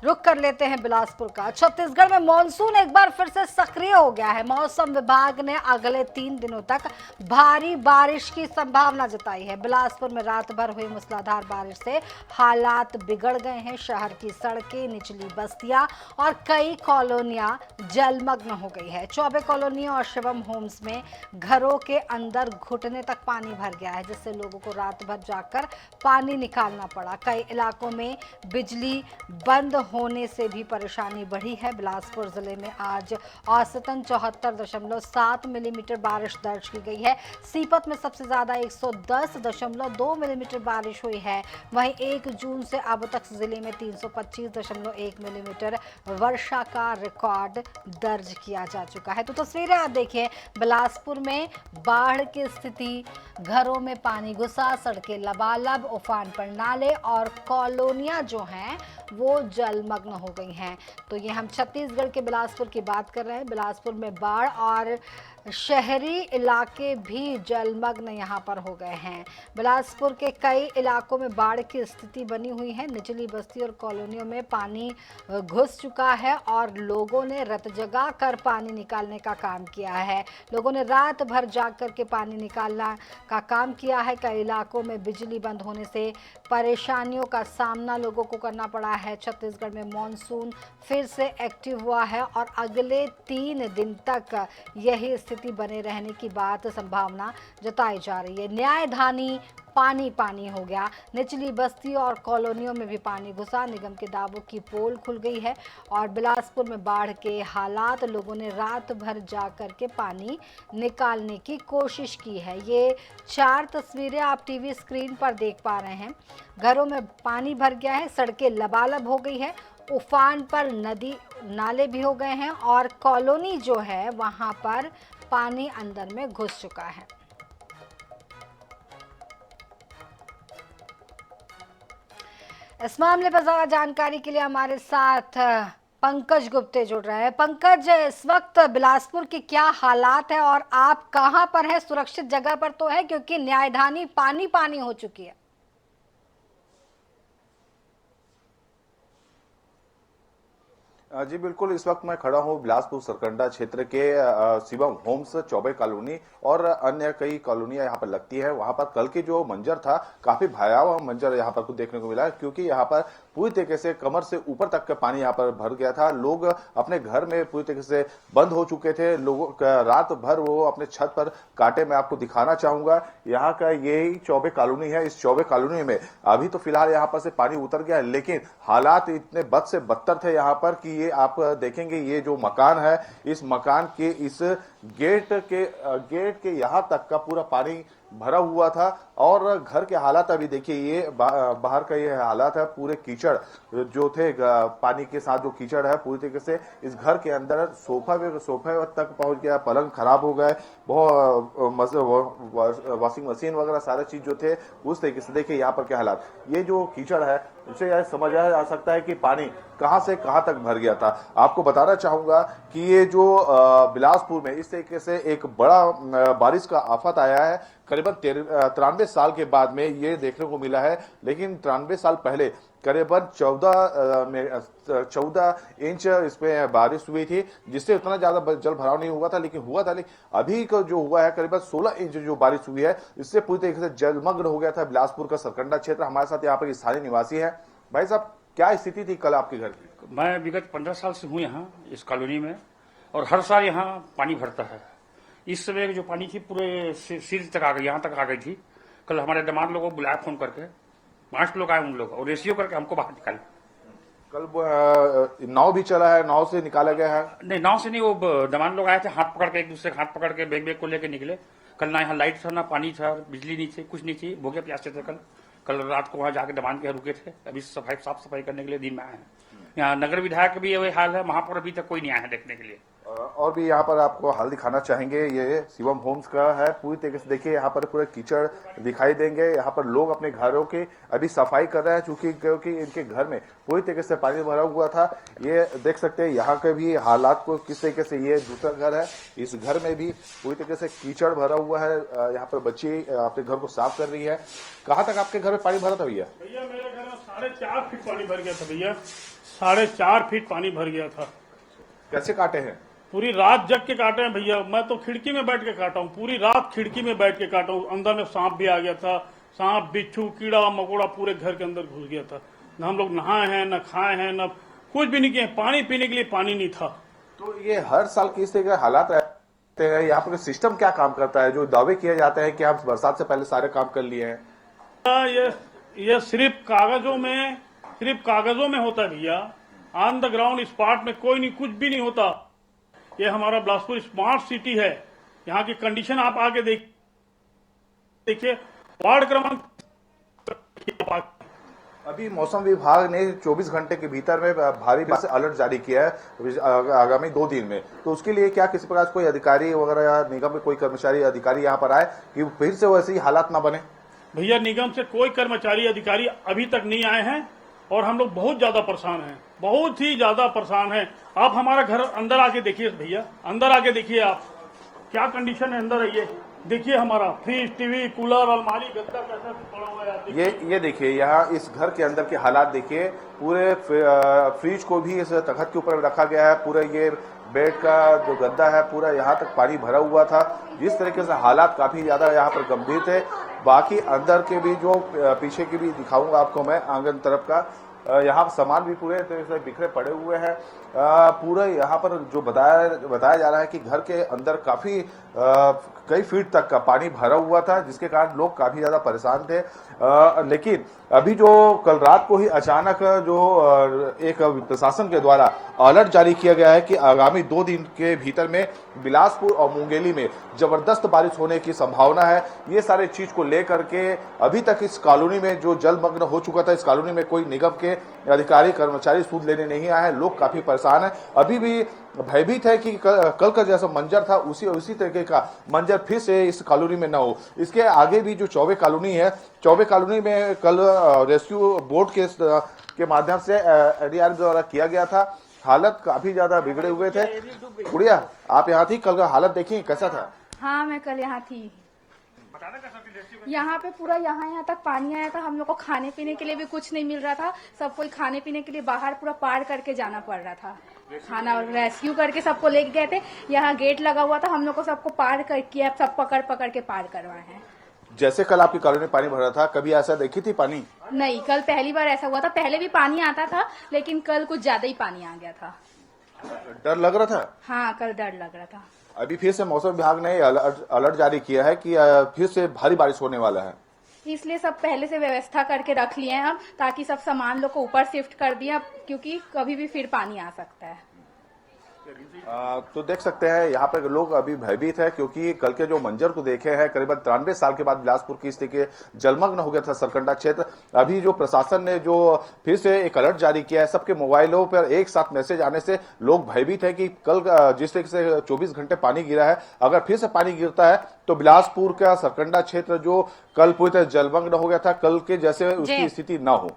रुक कर लेते हैं बिलासपुर का। छत्तीसगढ़ में मॉनसून एक बार फिर से सक्रिय हो गया है। मौसम विभाग ने अगले 3 दिनों तक भारी बारिश की संभावना जताई है। बिलासपुर में रात भर हुई मूसलाधार बारिश से हालात बिगड़ गए हैं। शहर की सड़कें, निचली बस्तियां और कई कॉलोनियां जलमग्न हो गई है। 24 कॉलोनियों और शिवम होम्स में घरों के अंदर घुटने तक पानी भर गया है, जिससे लोगों को रात भर जाकर पानी निकालना पड़ा। कई इलाकों में बिजली बंद होने से भी परेशानी बढ़ी है। बिलासपुर जिले में आज औसतन 74.7 मिलीमीटर बारिश दर्ज की गई है। सीपत में सबसे ज्यादा 110.2 मिलीमीटर बारिश हुई है। वहीं 1 जून से अब तक जिले में 325.1 मिलीमीटर वर्षा का रिकॉर्ड दर्ज किया जा चुका है। तो तस्वीरें आप देखिए, बिलासपुर में बाढ़ की स्थिति, घरों में पानी घुसा, सड़कें लबालब, उफान पर नाले और कॉलोनियां जो हैं वो जलमग्न हो गई हैं। तो ये हम छत्तीसगढ़ के बिलासपुर की बात कर रहे हैं। बिलासपुर में बाढ़ और शहरी इलाके भी जलमग्न यहाँ पर हो गए हैं। बिलासपुर के कई इलाकों में बाढ़ की स्थिति बनी हुई है। निचली बस्ती और कॉलोनियों में पानी घुस चुका है और लोगों ने रत जगा कर पानी निकालने का काम किया है। लोगों ने रात भर जाग कर के पानी निकालना का काम किया है। कई इलाकों में बिजली बंद होने से परेशानियों का सामना लोगों को करना पड़ा है। छत्तीसगढ़ में मॉनसून फिर से एक्टिव हुआ है और अगले 3 दिन तक यही स्थिति बने रहने की बात संभावना जताई जा रही है। न्यायधानी पानी पानी हो गया। निचली बस्ती और कॉलोनियों में भी पानी घुसा। निगम के दावों की पोल खुल गई है और बिलासपुर में बाढ़ के हालात, लोगों ने रात भर जा कर के पानी निकालने की कोशिश की है। ये 4 तस्वीरें आप टीवी स्क्रीन पर देख पा रहे हैं। घरों में पानी भर गया है, सड़कें लबालब हो गई है, उफान पर नदी नाले भी हो गए हैं और कॉलोनी जो है वहां पर पानी अंदर में घुस चुका है। इस मामले पर ज्यादा जानकारी के लिए हमारे साथ पंकज गुप्ते जुड़ रहे हैं। पंकज, इस वक्त बिलासपुर के क्या हालात है और आप कहां पर हैं? सुरक्षित जगह पर तो है, क्योंकि न्यायधानी पानी पानी हो चुकी है। जी बिल्कुल, इस वक्त मैं खड़ा हूँ बिलासपुर सरकंडा क्षेत्र के शिवम होम्स, 24 कॉलोनी और अन्य कई कॉलोनियां यहाँ पर लगती है। वहां पर कल के जो मंजर था, काफी भयावह मंजर यहाँ पर कुछ देखने को मिला, क्योंकि यहाँ पर पूरी तरीके से कमर से ऊपर तक का पानी यहाँ पर भर गया था। लोग अपने घर में पूरी तरीके से बंद हो चुके थे। लोगों रात भर वो अपने छत पर काटे। मैं आपको दिखाना चाहूंगा, यहाँ का यही 24 कॉलोनी है। इस 24 कॉलोनी में अभी तो फिलहाल यहाँ पर से पानी उतर गया, लेकिन हालात इतने बद से बदतर थे यहाँ पर कि ये आप देखेंगे, ये जो मकान है, इस मकान के इस गेट के यहां तक का पूरा पानी भरा हुआ था। और घर के हालात अभी देखिए, ये बाहर का ये हालात है। पूरे कीचड़ जो थे, पानी के साथ जो कीचड़ है, पूरी तरीके से इस घर के अंदर सोफे तक पहुंच गया। पलंग खराब हो गए, बहुत वॉशिंग मशीन वगैरह सारे चीज जो थे उस तरीके से। देखिए यहाँ पर क्या हालात, ये जो कीचड़ है उससे यह समझा जा सकता है कि पानी कहां से कहां तक भर गया था। आपको बताना चाहूंगा कि ये जो बिलासपुर में इस तरीके से एक बड़ा बारिश का आफत आया है, करीबन 93 साल के बाद में ये देखने को मिला है। लेकिन 93 साल पहले करीबन 14 इंच इसमें बारिश हुई थी, जिससे उतना ज्यादा जल भराव नहीं हुआ था। लेकिन अभी का जो हुआ है, करीबन 16 इंच जो बारिश हुई है, इससे पूरी तरीके से जलमग्न हो गया था बिलासपुर का सरकंडा क्षेत्र। हमारे साथ यहाँ पर स्थानीय निवासी है। भाई साहब, क्या स्थिति थी कल आपके घर की? मैं विगत 15 साल से हूँ यहाँ इस कॉलोनी में, और हर साल यहाँ पानी भरता है। इस समय जो पानी थी पूरे सिर तक आ गई, यहाँ तक आ गई थी। कल हमारे दामाद लोगों को बुलाया फोन करके, 5 लोग आए, उन लोग और रेशियो करके हमको बाहर निकाले। कल नाव भी चला है, नाव से निकाला गया है? नहीं, नाव से नहीं, वो दामाद लोग आए थे, हाथ पकड़ के, एक दूसरे हाथ पकड़ के बैग को लेके निकले। कल ना यहाँ लाइट था, ना पानी था, बिजली नहीं थी, कुछ नहीं थी, भूखे प्यासे थे। कल रात को वहां जाके दबान के रुके थे। अभी साफ सफाई करने के लिए दिन में आए हैं। यहाँ नगर विधायक भी वही हाल है, वहां पर अभी तक कोई नहीं आया है देखने के लिए। और भी यहाँ पर आपको हाल दिखाना चाहेंगे, ये शिवम होम्स का है। पूरी तरीके से देखिए, यहाँ पर पूरे कीचड़ दिखाई देंगे। यहाँ पर लोग अपने घरों की अभी सफाई कर रहे हैं, क्योंकि इनके घर में पूरी तरीके से पानी भरा हुआ था। ये देख सकते हैं यहाँ के भी हालात को किस तरीके से। ये दूसरा घर है, इस घर में भी पूरी तरीके से कीचड़ भरा हुआ है। यहाँ पर बच्ची अपने घर को साफ कर रही है। कहाँ तक आपके घर में पानी भरा था भैया? भैया मेरे घर में 4.5 फीट पानी भर गया था भैया। 4.5 फीट पानी भर गया था। कैसे काटे हैं? पूरी रात जग के काटे हैं भैया। मैं तो खिड़की में बैठ के काटा हूँ, पूरी रात खिड़की में बैठ के काटा हूँ। अंदर में सांप भी आ गया था, सांप बिच्छू कीड़ा मकोड़ा पूरे घर के अंदर घुस गया था। न हम लोग नहाए हैं, न खाए हैं, न कुछ भी नहीं किए। पानी पीने के लिए पानी नहीं था। तो ये हर साल किस तरह के हालात रहते हैं? यहाँ पर सिस्टम क्या काम करता है? जो दावे किए जाते हैं कि हम बरसात से पहले सारे काम कर लिए हैं। ये सिर्फ कागजों में होता है भैया। ऑन द ग्राउंड स्पॉट में कोई नहीं, कुछ भी नहीं होता। ये हमारा बिलासपुर स्मार्ट सिटी है। यहाँ की कंडीशन आप आके देखिए। वार्ड क्रमांक अभी मौसम विभाग ने 24 घंटे के भीतर में भारी बारिश से अलर्ट जारी किया है आगामी 2 दिन में। तो उसके लिए क्या किसी प्रकार कोई अधिकारी वगैरह या निगम के कोई कर्मचारी अधिकारी यहाँ पर आए कि फिर से वैसे ही हालात ना बने? भैया निगम से कोई कर्मचारी अधिकारी अभी तक नहीं आए हैं और हम लोग बहुत ज्यादा परेशान हैं, बहुत ही ज्यादा परेशान हैं। आप हमारा घर अंदर आके देखिए भैया, अंदर आके देखिए आप क्या कंडीशन है अंदर है। ये देखिए हमारा फ्रिज, टीवी, कूलर, अलमारी, गद्दा कैसा पड़ा हुआ है। आप ये देखिए यहाँ इस घर के अंदर के हालात देखिए। पूरे फ्रिज को भी इस तख्त के ऊपर रखा गया है। पूरा ये बेड का जो गद्दा है पूरा यहाँ तक पानी भरा हुआ था। जिस तरीके से हालात काफी ज्यादा यहाँ पर गंभीर थे। बाकी अंदर के भी जो पीछे की भी दिखाऊंगा आपको मैं, आंगन तरफ का यहाँ सामान भी पूरे तरह से बिखरे पड़े हुए हैं। पूरा यहाँ पर जो बताया जा रहा है कि घर के अंदर काफी कई फीट तक का पानी भरा हुआ था, जिसके कारण लोग काफी ज्यादा परेशान थे। लेकिन अभी जो कल रात को ही अचानक जो एक प्रशासन के द्वारा अलर्ट जारी किया गया है कि आगामी 2 दिन के भीतर में बिलासपुर और मुंगेली में जबरदस्त बारिश होने की संभावना है। ये सारे चीज को लेकर के अभी तक इस कॉलोनी में जो जलमग्न हो चुका था, इस कॉलोनी में कोई निगम के अधिकारी कर्मचारी सूद लेने नहीं आए हैं। लोग काफी परेशान हैं, अभी भी भयभीत है कि कल का जैसा मंजर था उसी तरीके का मंजर फिर से इस कॉलोनी में न हो। इसके आगे भी जो चौबे कॉलोनी है, चौबे कॉलोनी में कल रेस्क्यू बोट के माध्यम से एडीआरएफ द्वारा किया गया था। हालत काफी ज्यादा बिगड़े हुए थे। गुड़िया, आप यहाँ थी कल का हालत देखिए कैसा था? हाँ, मैं कल यहाँ थी। यहाँ पे पूरा यहाँ तक पानी आया था। हम लोग को खाने पीने के लिए भी कुछ नहीं मिल रहा था। सब कोई खाने पीने के लिए बाहर पूरा पार करके जाना पड़ रहा था। खाना रेस्क्यू करके सबको लेके गए थे। यहाँ गेट लगा हुआ था, हम लोग को सबको पार करके सब पकड़ के पार करवाए हैं। जैसे कल आपकी कॉलोनी में पानी भरा था, कभी ऐसा देखी थी पानी? नहीं, कल पहली बार ऐसा हुआ था। पहले भी पानी आता था लेकिन कल कुछ ज्यादा ही पानी आ गया था। डर लग रहा था? हाँ, कल डर लग रहा था। अभी फिर से मौसम विभाग ने अलर्ट जारी किया है कि फिर से भारी बारिश होने वाला है। इसलिए सब पहले से व्यवस्था करके रख लिए हैं हम, ताकि सब सामान लोग को ऊपर शिफ्ट कर दिया, क्योंकि कभी भी फिर पानी आ सकता है। तो देख सकते हैं यहाँ पर लोग अभी भयभीत है, क्योंकि कल के जो मंजर को देखे हैं, करीबन 93 साल के बाद बिलासपुर की स्थिति जलमग्न हो गया था सरकंडा क्षेत्र। अभी जो प्रशासन ने जो फिर से एक अलर्ट जारी किया है, सबके मोबाइलों पर एक साथ मैसेज आने से लोग भयभीत है कि कल जिस तरीके से 24 घंटे पानी गिरा है, अगर फिर से पानी गिरता है तो बिलासपुर का सरकंडा क्षेत्र जो कल पूरी तरह जलमग्न हो गया था, कल के जैसे उसकी स्थिति ना हो।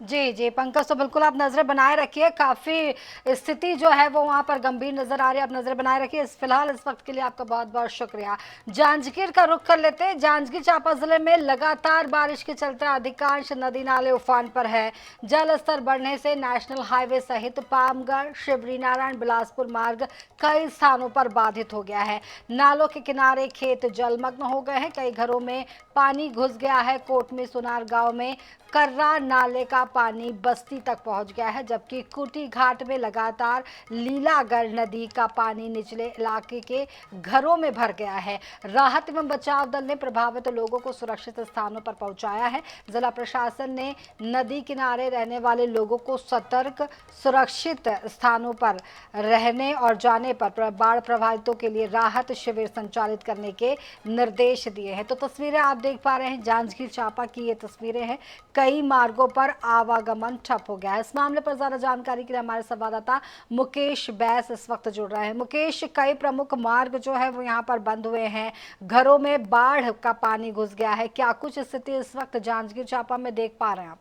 जी पंकज, तो बिल्कुल आप नजरें बनाए रखिए। काफी स्थिति जो है वो वहां पर गंभीर नजर आ रही है। आप नजरें बनाए रखिए। फिलहाल इस वक्त के लिए आपका बहुत बहुत शुक्रिया। जांजगीर का रुख कर लेते हैं। जांजगीर चांपा जिले में लगातार बारिश के चलते अधिकांश नदी नाले उफान पर है। जल स्तर बढ़ने से नेशनल हाईवे सहित पामगढ़, शिवरी नारायण, बिलासपुर मार्ग कई स्थानों पर बाधित हो गया है। नालों के किनारे खेत जलमग्न हो गए हैं। कई घरों में पानी घुस गया है। कोट में सुनार गांव में कर्रा नाले का पानी बस्ती तक पहुंच गया है, जबकि कुटी घाट में लगातार लीलागढ़ नदी का पानी निचले इलाके के घरों में भर गया है। राहत एवं बचाव दल ने प्रभावित लोगों को सुरक्षित स्थानों पर पहुंचाया है। जिला प्रशासन ने नदी किनारे रहने वाले लोगों को सतर्क, सुरक्षित स्थानों पर रहने और जाने पर बाढ़ प्रभावितों के लिए राहत शिविर संचालित करने के निर्देश दिए हैं। तो तस्वीरें आप देख पा रहे हैं, जांजगीर चांपा की ये तस्वीरें हैं। कई मार्गों पर आवागमन ठप हो गया है। इस मामले पर ज्यादा जानकारी के लिए हमारे संवाददाता मुकेश बैस इस वक्त जुड़ रहे हैं। मुकेश, कई प्रमुख मार्ग जो है वो यहाँ पर बंद हुए हैं, घरों में बाढ़ का पानी घुस गया है, क्या कुछ स्थिति इस वक्त जांजगीर चांपा में देख पा रहे हैं आप?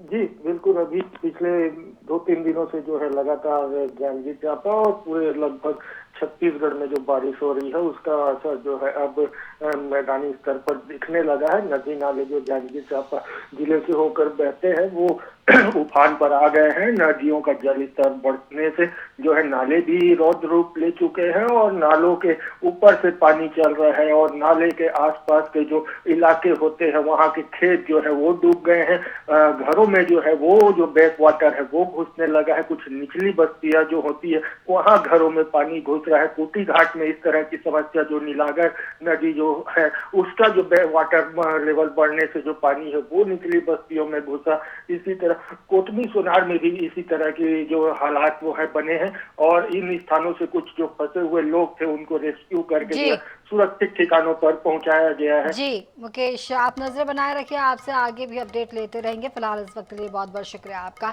जी बिल्कुल, अभी पिछले 2-3 दिनों से जो है लगातार जांजगीर चांपा और पूरे लगभग छत्तीसगढ़ में जो बारिश हो रही है उसका असर जो है अब मैदानी स्तर पर दिखने लगा है। नदी नाले जो जांजगीर चांपा जिले से होकर बहते हैं वो उफान पर आ गए हैं। नदियों का जल स्तर बढ़ने से जो है नाले भी रौद्र रूप ले चुके हैं और नालों के ऊपर से पानी चल रहा है और नाले के आसपास के जो इलाके होते हैं वहाँ के खेत जो है वो डूब गए हैं। घरों में जो है वो जो बैक वाटर है वो घुसने लगा है। कुछ निचली बस्तियां जो होती है वहाँ घरों में पानी घुस रहा है। कोटी घाट में इस तरह की समस्या जो नीलागर नदी जो है उसका जो वाटर लेवल बढ़ने से जो पानी है वो निचली बस्तियों में घुसा। इसी तरह कोटमी सोनार में भी इसी तरह की जो हालात वो है बने हैं और इन स्थानों से कुछ जो फंसे हुए लोग थे उनको रेस्क्यू करके जो है सुरक्षित ठिकानों पर पहुंचाया गया है। जी मुकेश, आप नजर बनाए रखिए, आपसे आगे भी अपडेट लेते रहेंगे। फिलहाल इस वक्त के लिए बहुत बहुत शुक्रिया आपका।